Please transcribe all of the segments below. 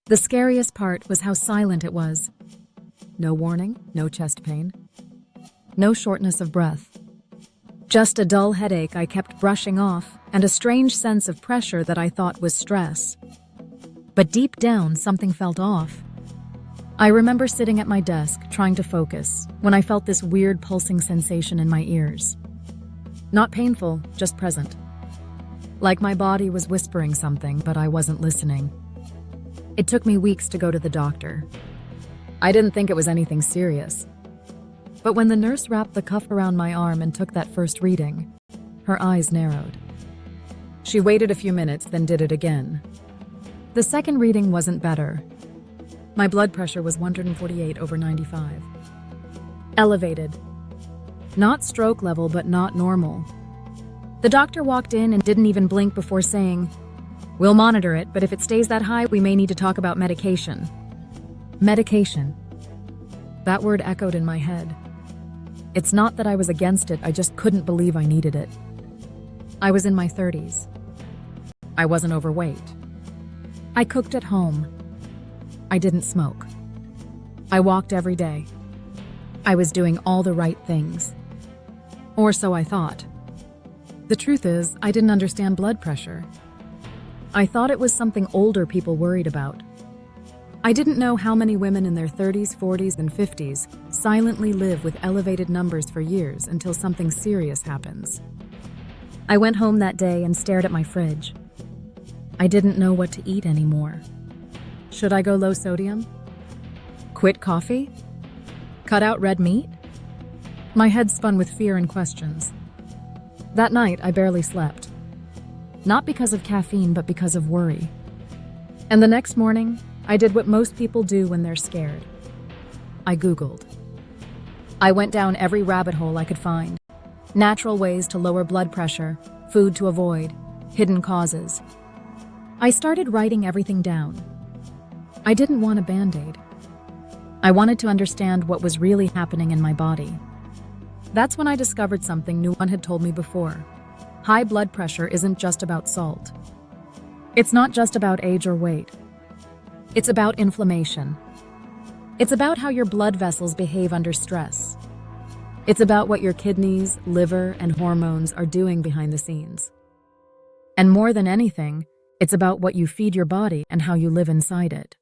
The scariest part was how silent it was. No warning, no chest pain, no shortness of breath. Just a dull headache I kept brushing off, and a strange sense of pressure that I thought was stress. But deep down, something felt off. I remember sitting at my desk, trying to focus, when I felt this weird pulsing sensation in my ears. Not painful, just present. Like my body was whispering something, but I wasn't listening. It took me weeks to go to the doctor. I didn't think it was anything serious. But when the nurse wrapped the cuff around my arm and took that first reading, her eyes narrowed. She waited a few minutes, then did it again. The second reading wasn't better. My blood pressure was 148/95. Elevated. Not stroke level, but not normal. The doctor walked in and didn't even blink before saying, "We'll monitor it, but if it stays that high, we may need to talk about medication." Medication. That word echoed in my head. It's not that I was against it, I just couldn't believe I needed it. I was in my 30s. I wasn't overweight. I cooked at home. I didn't smoke. I walked every day. I was doing all the right things. Or so I thought. The truth is, I didn't understand blood pressure. I thought it was something older people worried about. I didn't know how many women in their 30s, 40s, and 50s silently live with elevated numbers for years until something serious happens. I went home that day and stared at my fridge. I didn't know what to eat anymore. Should I go low sodium? Quit coffee? Cut out red meat? My head spun with fear and questions. That night, I barely slept. Not because of caffeine, but because of worry. And the next morning, I did what most people do when they're scared. I Googled. I went down every rabbit hole I could find. Natural ways to lower blood pressure, food to avoid, hidden causes. I started writing everything down. I didn't want a Band-Aid. I wanted to understand what was really happening in my body. That's when I discovered something no one had told me before. High blood pressure isn't just about salt. It's not just about age or weight. It's about inflammation. It's about how your blood vessels behave under stress. It's about what your kidneys, liver, and hormones are doing behind the scenes. And more than anything, it's about what you feed your body and how you live inside it.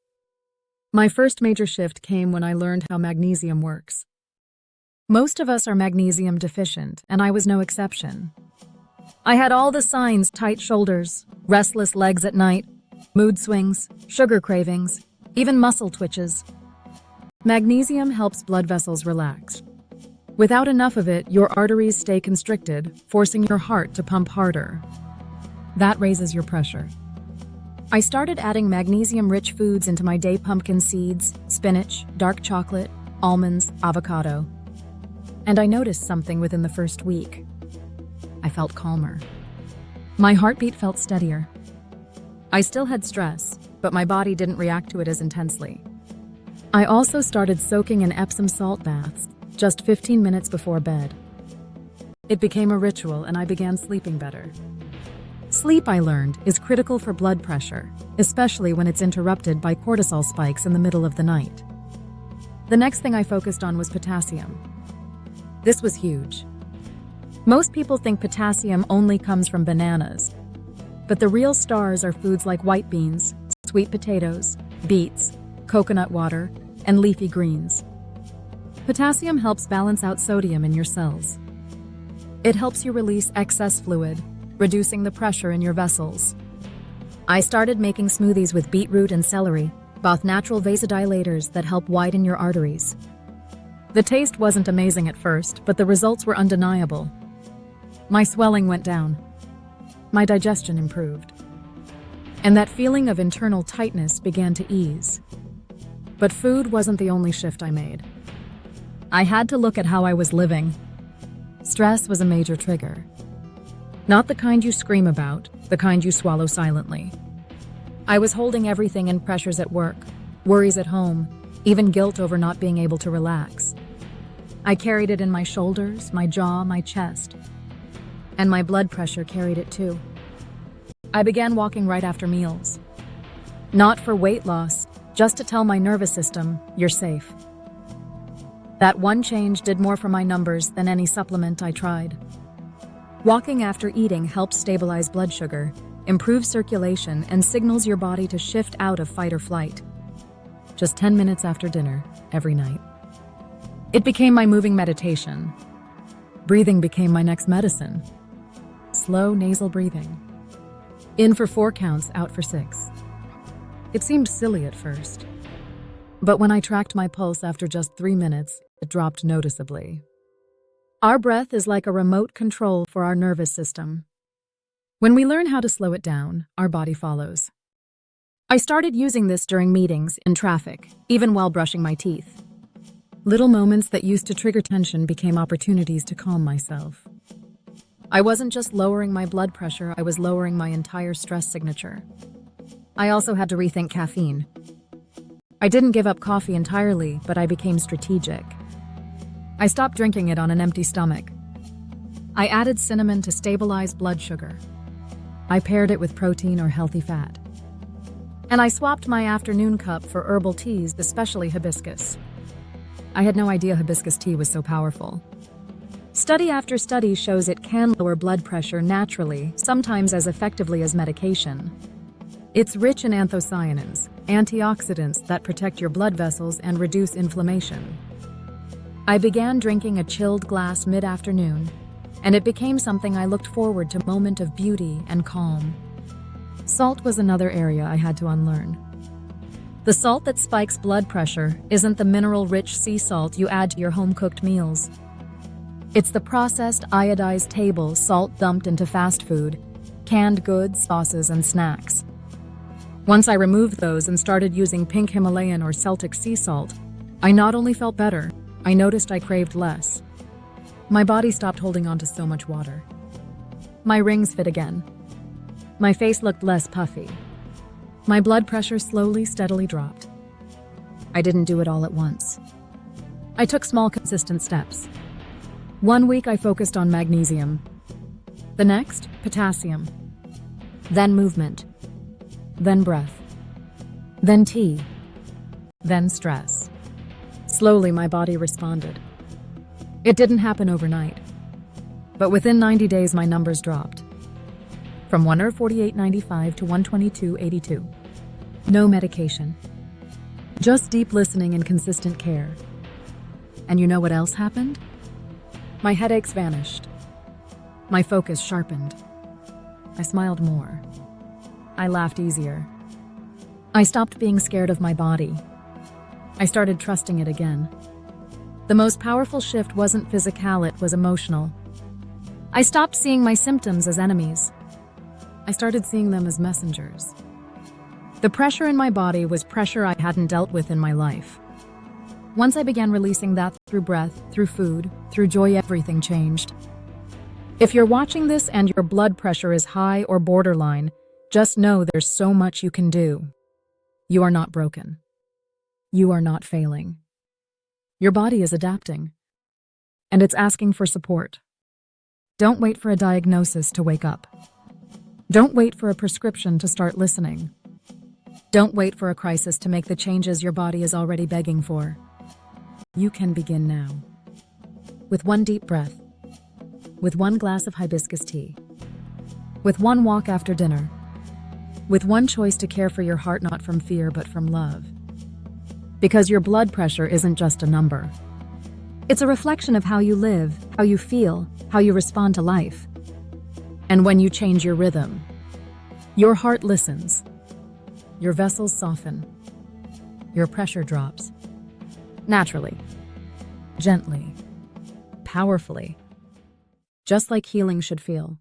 My first major shift came when I learned how magnesium works. Most of us are magnesium deficient, and I was no exception. I had all the signs: tight shoulders, restless legs at night, mood swings, sugar cravings, even muscle twitches. Magnesium helps blood vessels relax. Without enough of it, your arteries stay constricted, forcing your heart to pump harder. That raises your pressure. I started adding magnesium-rich foods into my day: pumpkin seeds, spinach, dark chocolate, almonds, avocado. And I noticed something within the first week. I felt calmer. My heartbeat felt steadier. I still had stress, but my body didn't react to it as intensely. I also started soaking in Epsom salt baths, just 15 minutes before bed. It became a ritual, and I began sleeping better. Sleep, I learned, is critical for blood pressure, especially when it's interrupted by cortisol spikes in the middle of the night. The next thing I focused on was potassium. This was huge. Most people think potassium only comes from bananas, but the real stars are foods like white beans, sweet potatoes, beets, coconut water, and leafy greens. Potassium helps balance out sodium in your cells. It helps you release excess fluid, reducing the pressure in your vessels. I started making smoothies with beetroot and celery, both natural vasodilators that help widen your arteries. The taste wasn't amazing at first, but the results were undeniable. My swelling went down. My digestion improved. And that feeling of internal tightness began to ease. But food wasn't the only shift I made. I had to look at how I was living. Stress was a major trigger. Not the kind you scream about, the kind you swallow silently. I was holding everything in: pressures at work, worries at home, even guilt over not being able to relax. I carried it in my shoulders, my jaw, my chest. And my blood pressure carried it too. I began walking right after meals. Not for weight loss, just to tell my nervous system, you're safe. That one change did more for my numbers than any supplement I tried. Walking after eating helps stabilize blood sugar, improves circulation, and signals your body to shift out of fight or flight. Just 10 minutes after dinner, every night. It became my moving meditation. Breathing became my next medicine. Slow nasal breathing. In for 4 counts, out for 6. It seemed silly at first. But when I tracked my pulse after just 3 minutes, it dropped noticeably. Our breath is like a remote control for our nervous system. When we learn how to slow it down, our body follows. I started using this during meetings, in traffic, even while brushing my teeth. Little moments that used to trigger tension became opportunities to calm myself. I wasn't just lowering my blood pressure, I was lowering my entire stress signature. I also had to rethink caffeine. I didn't give up coffee entirely, but I became strategic. I stopped drinking it on an empty stomach. I added cinnamon to stabilize blood sugar. I paired it with protein or healthy fat. And I swapped my afternoon cup for herbal teas, especially hibiscus. I had no idea hibiscus tea was so powerful. Study after study shows it can lower blood pressure naturally, sometimes as effectively as medication. It's rich in anthocyanins, antioxidants that protect your blood vessels and reduce inflammation. I began drinking a chilled glass mid-afternoon, and it became something I looked forward to, a moment of beauty and calm. Salt was another area I had to unlearn. The salt that spikes blood pressure isn't the mineral-rich sea salt you add to your home-cooked meals. It's the processed, iodized table salt dumped into fast food, canned goods, sauces, and snacks. Once I removed those and started using pink Himalayan or Celtic sea salt, I not only felt better, I noticed I craved less. My body stopped holding on to so much water. My rings fit again. My face looked less puffy. My blood pressure slowly, steadily dropped. I didn't do it all at once. I took small, consistent steps. 1 week I focused on magnesium. The next, potassium. Then movement. Then breath. Then tea. Then stress. Slowly my body responded. It didn't happen overnight. But within 90 days my numbers dropped. From 148.95 to 122.82. No medication. Just deep listening and consistent care. And you know what else happened? My headaches vanished. My focus sharpened. I smiled more. I laughed easier. I stopped being scared of my body. I started trusting it again. The most powerful shift wasn't physical, it was emotional. I stopped seeing my symptoms as enemies. I started seeing them as messengers. The pressure in my body was pressure I hadn't dealt with in my life. Once I began releasing that through breath, through food, through joy, everything changed. If you're watching this and your blood pressure is high or borderline, just know there's so much you can do. You are not broken. You are not failing. Your body is adapting. And it's asking for support. Don't wait for a diagnosis to wake up. Don't wait for a prescription to start listening. Don't wait for a crisis to make the changes your body is already begging for. You can begin now. With one deep breath. With one glass of hibiscus tea. With one walk after dinner. With one choice to care for your heart, not from fear but from love. Because your blood pressure isn't just a number. It's a reflection of how you live, how you feel, how you respond to life. And when you change your rhythm, your heart listens, your vessels soften, your pressure drops. Naturally, gently, powerfully, just like healing should feel.